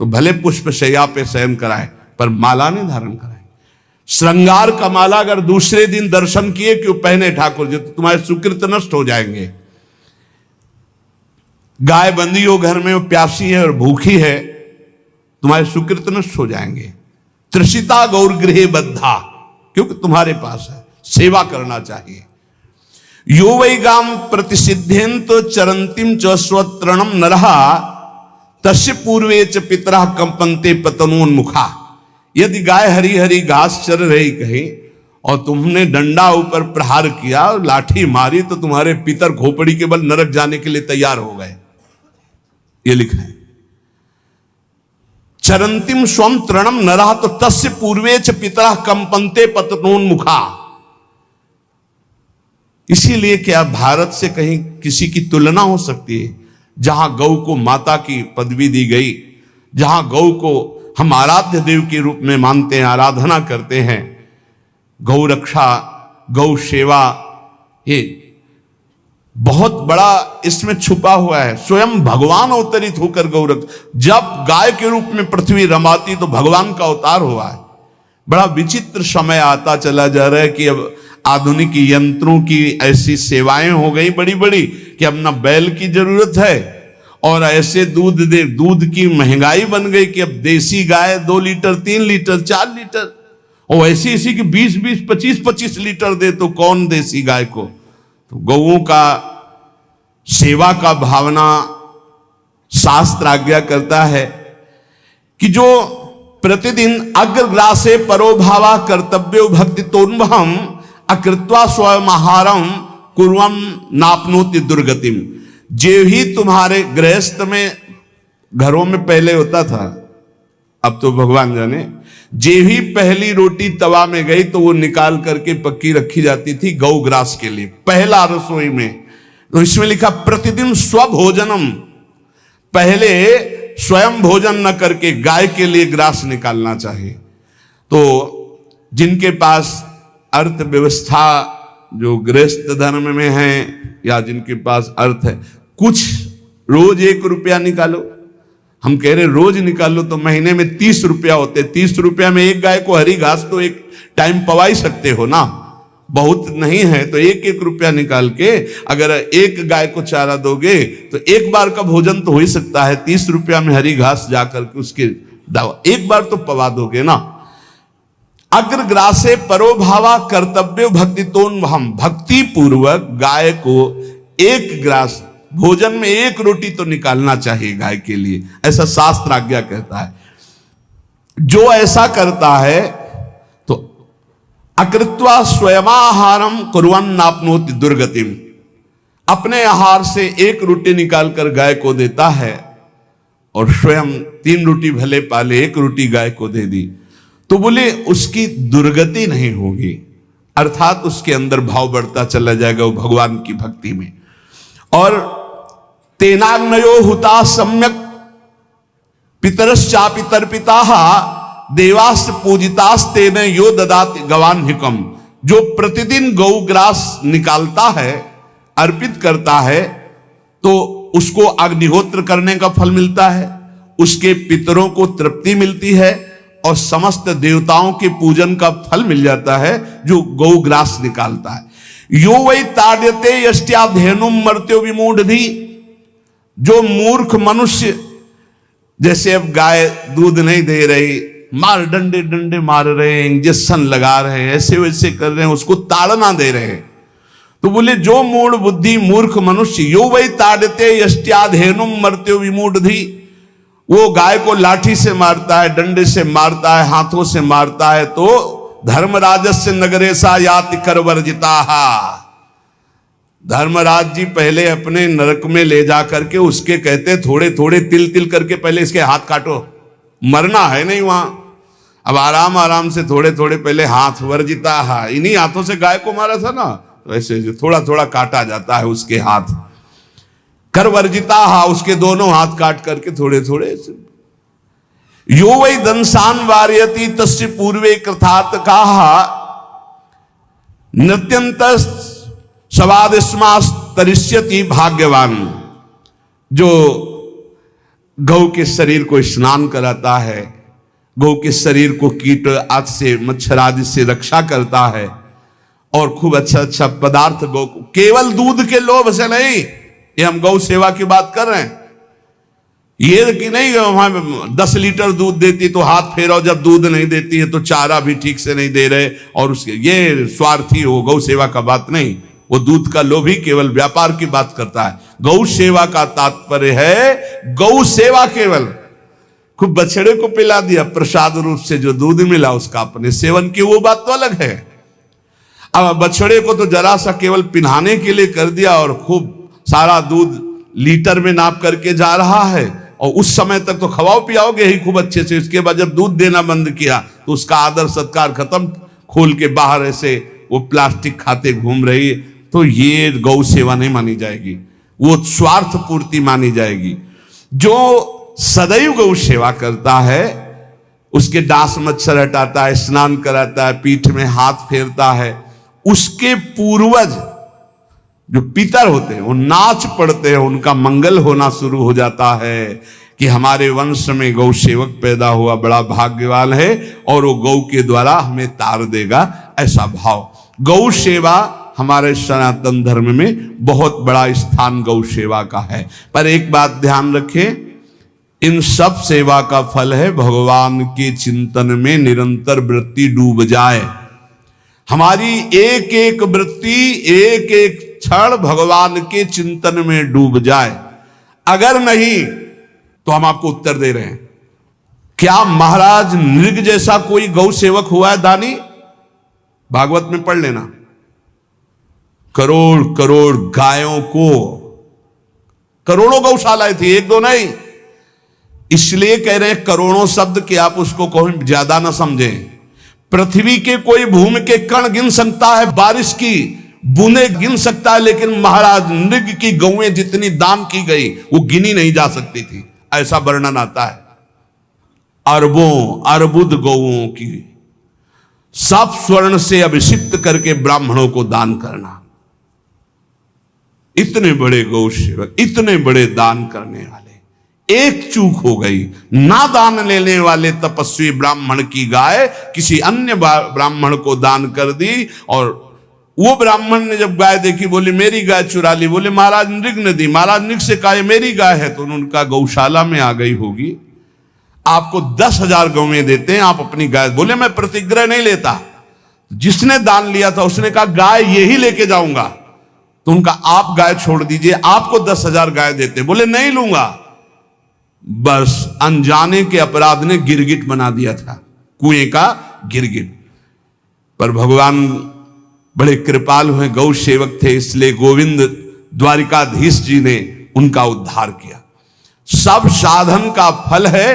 तो भले पुष्प शैया पे शयन कराए पर माला नहीं धारण कराए। श्रृंगार का माला अगर दूसरे दिन दर्शन किए क्यों पहने ठाकुर जी, तो तुम्हारे सुकृत नष्ट हो जाएंगे। गाय बंधी हो घर में, वो प्यासी है और भूखी है, तुम्हारे सुकृत नष्ट हो जाएंगे। त्रिषिता गौर गृहे बद्धा, क्योंकि तुम्हारे पास है, सेवा करना चाहिए। यो वै गाम प्रतिसिद्ध्यंत चरंतिम च स्वतरणम नरहा तस्य पूर्वे च पितरः कंपन्ते पतनोन्मुखा। यदि गाय हरी हरी घास चर रही कहीं और तुमने डंडा ऊपर प्रहार किया और लाठी मारी तो तुम्हारे पितर खोपड़ी के बल नरक जाने के लिए तैयार हो गए, ये लिखा है। चरंतिम स्वम तृणम नरः तो तस्य पूर्वे च पितरः कंपन्ते पतनोन्मुखा। इसीलिए क्या भारत से कहीं किसी की तुलना हो सकती है, जहां गौ को माता की पदवी दी गई, जहां गौ को हम आराध्य देव के रूप में मानते हैं, आराधना करते हैं। गौ रक्षा, गौ सेवा, ये बहुत बड़ा इसमें छुपा हुआ है। स्वयं भगवान अवतरित होकर गौरक्ष, जब गाय के रूप में पृथ्वी रमाती तो भगवान का अवतार हुआ है। बड़ा विचित्र समय आता चला जा रहा है कि अब आधुनिक यंत्रों की ऐसी सेवाएं हो गई बड़ी बड़ी कि अब ना बैल की जरूरत है और ऐसे दूध की महंगाई बन गई कि अब देसी गाय 2 लीटर 3 लीटर 4 लीटर और ऐसी इसी की 20-20 25-25 लीटर दे तो कौन देसी गाय को। तो गौओं का सेवा का भावना शास्त्र आज्ञा करता है कि जो प्रतिदिन अग्रग्रासे परोभावा कर्तव्यो भक्ति तोन्वहम अकृत्वा स्वयं आहारम कुर्वम नापनोति दुर्गतिम। जे ही तुम्हारे गृहस्थ में घरों में पहले होता था, अब तो भगवान जाने, जे ही पहली रोटी तवा में गई तो वो निकाल करके पक्की रखी जाती थी गौग्रास के लिए, पहला रसोई में। तो इसमें लिखा प्रतिदिन स्वभोजनम, पहले स्वयं भोजन न करके गाय के लिए ग्रास निकालना चाहिए। तो जिनके पास अर्थव्यवस्था जो गृहस्थ धर्म में है या जिनके पास अर्थ है, कुछ रोज 1 रुपया निकालो। हम कह रहे रोज निकालो तो महीने में 30 रुपया होते, 30 रुपया में एक गाय को हरी घास तो एक टाइम पवा ही सकते हो ना, बहुत नहीं है तो 1-1 रुपया निकाल के अगर एक गाय को चारा दोगे तो एक बार का भोजन तो हो ही सकता है। 30 रुपया में हरी घास जाकर के उसके दवा एक बार तो पवा दोगे ना। अग्रग्रासे परोभावा कर्तव्य भक्ति तोन्वहम, भक्ति पूर्वक गाय को 1 ग्रास भोजन में 1 रोटी तो निकालना चाहिए गाय के लिए, ऐसा शास्त्र आज्ञा कहता है। जो ऐसा करता है तो अकृत्वा स्वयमाहारम कुर्वन् नाप्नोति दुर्गतिम, अपने आहार से 1 रोटी निकालकर गाय को देता है और स्वयं 3 रोटी भले पाले 1 रोटी गाय को दे दी तो बोले उसकी दुर्गति नहीं होगी, अर्थात उसके अंदर भाव बढ़ता चला जाएगा वो भगवान की भक्ति में। और तेनाग्नयो हुता सम्यक पितरश्चापि तर्पिताः देवास्त पूजितास्तेन यो ददाति गवान्हिकम। जो प्रतिदिन गौग्रास निकालता है, अर्पित करता है, तो उसको अग्निहोत्र करने का फल मिलता है, उसके पितरों को तृप्ति मिलती है और समस्त देवताओं के पूजन का फल मिल जाता है जो गौग्रास निकालता है। यो वै ताड्यते यष्ट्याधेनुम मर्त्यो विमूढ़धि। जो मूर्ख मनुष्य, जैसे अब गाय दूध नहीं दे रही, मार डंडे डंडे मार रहे हैं, इंजेक्शन लगा रहे हैं, ऐसे वैसे कर रहे हैं, उसको ताड़ना दे रहे हैं, तो बोले जो मूढ़ बुद्धि मूर्ख मनुष्य, यो वै ताड्यते यष्ट्याधेनुम मर्त्यो विमूढ़धि, वो गाय को लाठी से मारता है, डंडे से मारता है, हाथों से मारता है, तो धर्मराजस्य नगरेशा याति करवर्जिताहा। धर्मराज जी पहले अपने नरक में ले जा करके उसके कहते थोड़े थोड़े तिल तिल करके पहले इसके हाथ काटो, मरना है नहीं वहां, अब आराम आराम से थोड़े थोड़े पहले हाथ वर्जिताहा, इन्हीं हाथों से गाय को मारा था ना, तो ऐसे थोड़ा थोड़ा काटा जाता है उसके हाथ। कर वर्जिता हा, उसके दोनों हाथ काट करके थोड़े थोड़े। यो वै दंसान वार्यति तस्य पूर्वे कृतार्थ काहा नृत्यंत सवादिस्मास तरिष्यति भाग्यवान। जो गौ के शरीर को स्नान कराता है, गौ के शरीर को कीट आदि से, मच्छर आदि से रक्षा करता है, और खूब अच्छा अच्छा पदार्थ गौ को, केवल दूध के लोभ से नहीं, ये हम गौ सेवा की बात कर रहे हैं। ये कि नहीं वहां 10 लीटर दूध देती तो हाथ फेरो, जब दूध नहीं देती है तो चारा भी ठीक से नहीं दे रहे, और उसके ये स्वार्थी हो, गौ सेवा का बात नहीं। वो दूध का लोभी केवल व्यापार की बात करता है। गौ सेवा का तात्पर्य है गौ सेवा केवल, खूब बछड़े को पिला दिया प्रसाद रूप से, जो दूध मिला उसका अपने सेवन की, वो बात तो अलग है। अब बछड़े को तो जरा सा केवल पिन्हाने के लिए कर दिया और खूब सारा दूध लीटर में नाप करके जा रहा है, और उस समय तक तो खवाओ पियाओगे ही खूब अच्छे से। इसके बाद जब दूध देना बंद किया तो उसका आदर सत्कार खत्म, खोल के बाहर ऐसे वो प्लास्टिक खाते घूम रही है, तो ये गौ सेवा नहीं मानी जाएगी, वो स्वार्थ पूर्ति मानी जाएगी। जो सदैव गौ सेवा करता है, उसके डांस मच्छर हटाता है, स्नान कराता है, पीठ में हाथ फेरता है, उसके पूर्वज जो पितर होते हैं वो नाच पड़ते हैं, उनका मंगल होना शुरू हो जाता है कि हमारे वंश में गौ सेवक पैदा हुआ, बड़ा भाग्यवान है, और वो गौ के द्वारा हमें तार देगा, ऐसा भाव। गौ सेवा हमारे सनातन धर्म में बहुत बड़ा स्थान गौ सेवा का है। पर एक बात ध्यान रखें, इन सब सेवा का फल है भगवान के चिंतन में निरंतर वृत्ति डूब जाए। हमारी एक एक वृत्ति, एक एक क्षण भगवान के चिंतन में डूब जाए। अगर नहीं तो हम आपको उत्तर दे रहे हैं, क्या महाराज नृग जैसा कोई गौ सेवक हुआ है दानी? भागवत में पढ़ लेना, करोड़ करोड़ गायों को, करोड़ों गौशालाएं थी, एक दो नहीं। इसलिए कह रहे हैं करोड़ों शब्द कि आप उसको कहीं ज्यादा ना समझें। पृथ्वी के कोई भूमि के कण गिन सकता है, बारिश की बूंदे गिन सकता है, लेकिन महाराज नृग की गौएं जितनी दान की गई वो गिनी नहीं जा सकती थी, ऐसा वर्णन आता है। अरबों अर्बुद गौओं की सब स्वर्ण से अभिषिक्त करके ब्राह्मणों को दान करना। इतने बड़े गौ सेवक, इतने बड़े दान करने वाले, एक चूक हो गई, ना दान लेने वाले तपस्वी ब्राह्मण की गाय किसी अन्य ब्राह्मण को दान कर दी, और वो ब्राह्मण ने जब गाय देखी बोली मेरी गाय चुरा ली। बोले महाराज नृग ने दी। महाराज नृग से कहा मेरी गाय है, तो उनका गौशाला में आ गई होगी, आपको 10,000 गौएं देते हैं, आप अपनी गाय। बोले मैं प्रतिग्रह नहीं लेता। जिसने दान लिया था उसने कहा गाय यही लेके जाऊंगा, तो उनका आप गाय छोड़ दीजिए, आपको 10,000 गाय देते। बोले नहीं लूंगा। बस अनजाने के अपराध ने गिरगिट बना दिया था, कुएं का गिरगिट। पर भगवान बड़े कृपालु हैं, गौ सेवक थे, इसलिए गोविंद द्वारिकाधीश जी ने उनका उद्धार किया। सब साधन का फल है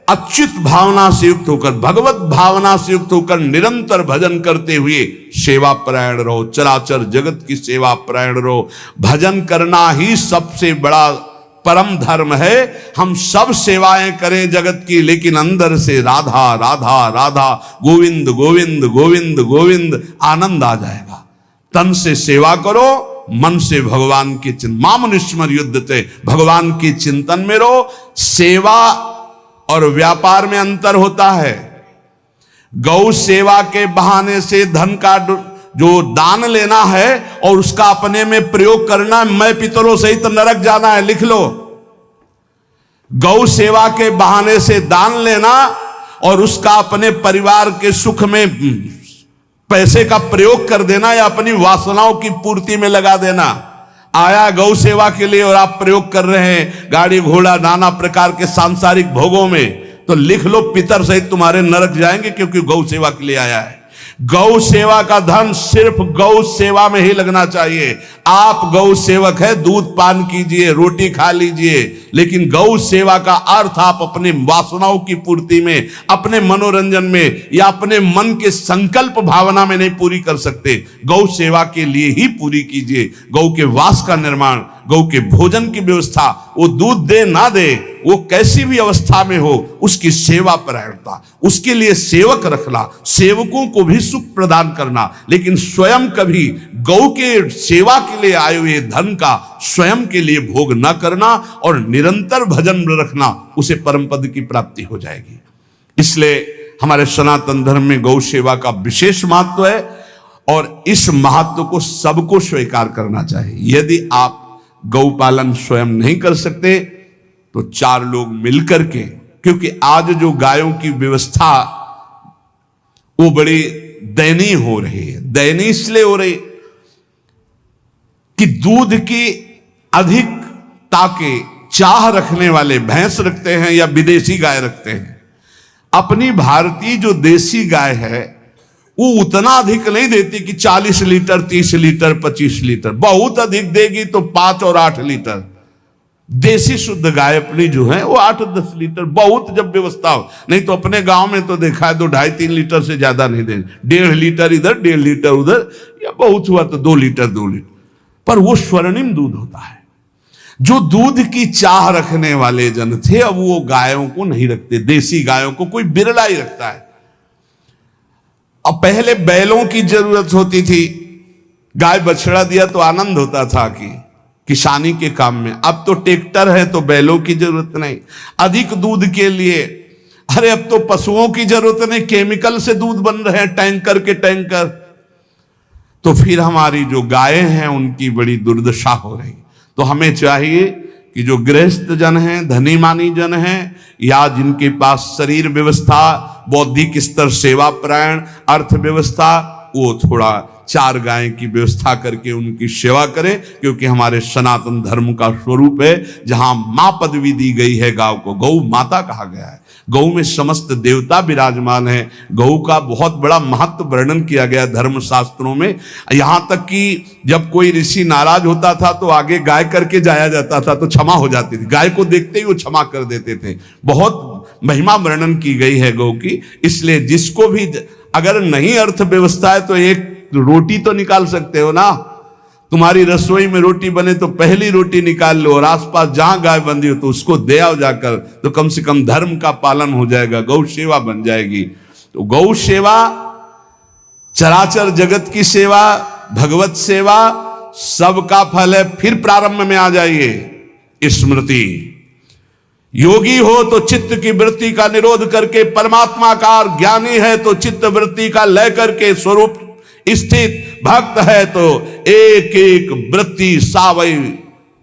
अच्युत भावना से युक्त होकर, भगवत भावना से युक्त होकर निरंतर भजन करते हुए सेवा परायण रहो, चराचर जगत की सेवा परायण रहो। भजन करना ही सबसे बड़ा परम धर्म है। हम सब सेवाएं करें जगत की, लेकिन अंदर से राधा राधा राधा, गोविंद गोविंद गोविंद गोविंद, आनंद आ जाएगा। तन से सेवा करो, मन से भगवान के चिंतन, मामुनिस्मर युद्धते, भगवान के चिंतन में रहो। सेवा और व्यापार में अंतर होता है। गौ सेवा के बहाने से धन का जो दान लेना है और उसका अपने में प्रयोग करना, मैं पितरों सहित नरक जाना है, लिख लो। गौ सेवा के बहाने से दान लेना और उसका अपने परिवार के सुख में पैसे का प्रयोग कर देना या अपनी वासनाओं की पूर्ति में लगा देना। आया गौ सेवा के लिए और आप प्रयोग कर रहे हैं गाड़ी घोड़ा नाना प्रकार के सांसारिक भोगों में, तो लिख लो पितर सहित तुम्हारे नरक जाएंगे, क्योंकि गौ सेवा के लिए आया है। गौ सेवा का धन सिर्फ गौ सेवा में ही लगना चाहिए। आप गौ सेवक है, दूध पान कीजिए, रोटी खा लीजिए, लेकिन गौ सेवा का अर्थ आप अपने वासनाओं की पूर्ति में, अपने मनोरंजन में या अपने मन के संकल्प भावना में नहीं पूरी कर सकते। गौ सेवा के लिए ही पूरी कीजिए। गौ के वास का निर्माण, गौ के भोजन की व्यवस्था, वो दूध दे ना दे, वो कैसी भी अवस्था में हो उसकी सेवा परायणता, उसके लिए सेवक रखना, सेवकों को भी सुख प्रदान करना, लेकिन स्वयं कभी गौ के सेवा के लिए आए हुए धन का स्वयं के लिए भोग न करना और निरंतर भजन रखना, उसे परम पद की प्राप्ति हो जाएगी। इसलिए हमारे सनातन धर्म में गौ सेवा का विशेष महत्व है और इस महत्व को सबको स्वीकार करना चाहिए। यदि आप गौ पालन स्वयं नहीं कर सकते तो 4 लोग मिलकर के, क्योंकि आज जो गायों की व्यवस्था वो बड़ी दयनीय हो रही है। दयनीय इसलिए हो रही कि दूध की अधिकता के चाह रखने वाले भैंस रखते हैं या विदेशी गाय रखते हैं। अपनी भारतीय जो देसी गाय है वो उतना अधिक नहीं देती कि 40 लीटर 30 लीटर 25 लीटर, बहुत अधिक देगी तो 5 और 8 लीटर। देसी शुद्ध गाय अपनी जो है वो 8-10 लीटर, बहुत जब व्यवस्था हो। नहीं तो अपने गांव में तो देखा है तो 2.5-3 लीटर से ज्यादा नहीं देंगे, 1.5 लीटर इधर 1.5 लीटर उधर, या बहुत हुआ तो 2 लीटर 2 लीटर, पर वो स्वर्णिम दूध होता है। जो दूध की चाह रखने वाले जन थे अब वो गायों को नहीं रखते, देसी गायों को कोई बिरला ही रखता है। अब पहले बैलों की जरूरत होती थी, गाय बछड़ा दिया तो आनंद होता था कि किसानी के काम में। अब तो ट्रैक्टर है तो बैलों की जरूरत नहीं। अधिक दूध के लिए अरे अब तो पशुओं की जरूरत नहीं, केमिकल से दूध बन रहे हैं, टैंकर के टैंकर। तो फिर हमारी जो गायें हैं उनकी बड़ी दुर्दशा हो रही। तो हमें चाहिए कि जो गृहस्थ जन हैं, धनी मानी जन हैं, या जिनके पास शरीर व्यवस्था, बौद्धिक स्तर, सेवा परायण, अर्थव्यवस्था, वो थोड़ा 4 गाय की व्यवस्था करके उनकी सेवा करें, क्योंकि हमारे सनातन धर्म का स्वरूप है जहां मां पदवी दी गई है गांव को, गौ माता कहा गया है। गौ में समस्त देवता विराजमान है। गौ का बहुत बड़ा महत्व वर्णन किया गया धर्म शास्त्रों में। यहां तक कि जब कोई ऋषि नाराज होता था तो आगे गाय करके जाया जाता था तो क्षमा हो जाती थी, गाय को देखते ही वो क्षमा कर देते थे। बहुत महिमा वर्णन की गई है गौ की। इसलिए जिसको भी अगर नहीं अर्थव्यवस्था है तो एक रोटी तो निकाल सकते हो ना। तुम्हारी रसोई में रोटी बने तो पहली रोटी निकाल लो और आसपास जहां गाय बंधी हो तो उसको दे आओ जाकर, तो कम से कम धर्म का पालन हो जाएगा, गौ सेवा बन जाएगी। तो गौ सेवा, चराचर जगत की सेवा, भगवत सेवा, सबका फल है। फिर प्रारंभ में आ जाइए स्मृति। योगी हो तो चित्त की वृत्ति का निरोध करके परमात्माकार, ज्ञानी है तो चित्त वृत्ति का लय करके स्वरूप स्थित, भक्त है तो एक एक वृत्ति सावई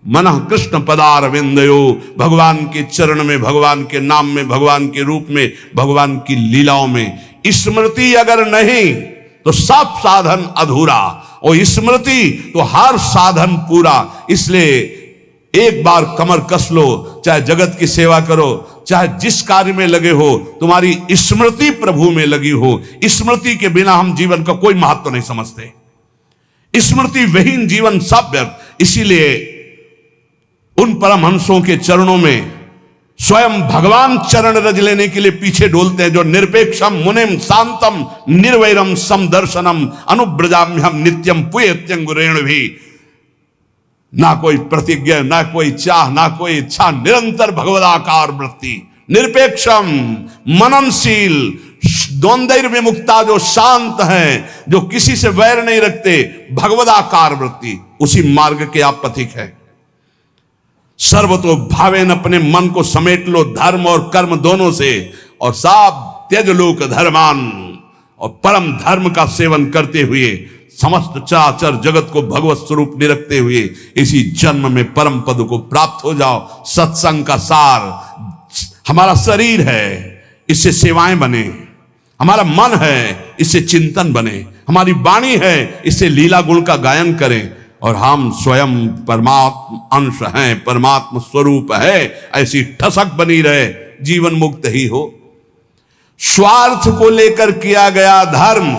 मन कृष्ण पदारविंदयो, भगवान के चरण में, भगवान के नाम में, भगवान के रूप में, भगवान की लीलाओं में। स्मृति अगर नहीं तो सब साधन अधूरा, और स्मृति तो हर साधन पूरा। इसलिए एक बार कमर कस लो, चाहे जगत की सेवा करो, चाहे जिस कार्य में लगे हो, तुम्हारी स्मृति प्रभु में लगी हो। स्मृति के बिना हम जीवन का कोई महत्व नहीं समझते। स्मृति विहीन जीवन सब व्यर्थ। इसीलिए उन परमहंसों के चरणों में स्वयं भगवान चरण रज लेने के लिए पीछे डोलते हैं, जो निरपेक्षम मुनिम शांतम निर्वैरम समदर्शनम अनुब्रजाम्यहम नित्यम पुयत्यंगुरेण भी। ना कोई प्रतिज्ञा, ना कोई चाह, ना कोई इच्छा, निरंतर भगवदाकार वृत्ति, निरपेक्षम मननशील, द्वंद्व विमुक्ता, जो शांत हैं, जो किसी से वैर नहीं रखते, भगवदाकार वृत्ति, उसी मार्ग के आप पथिक है। सर्वतो भावेन, अपने मन को समेट लो धर्म और कर्म दोनों से, और सब त्यज लोक धर्मान, और परम धर्म का सेवन करते हुए समस्त चराचर जगत को भगवत स्वरूप निरखते हुए इसी जन्म में परम पद को प्राप्त हो जाओ। सत्संग का सार हमारा शरीर है, इससे सेवाएं बने, हमारा मन है, इससे चिंतन बने, हमारी वाणी है, इससे लीला गुण का गायन करें, और हम स्वयं परमात्मा अंश हैं, परमात्मा स्वरूप है, ऐसी ठसक बनी रहे, जीवन मुक्त ही हो। स्वार्थ को लेकर किया गया धर्म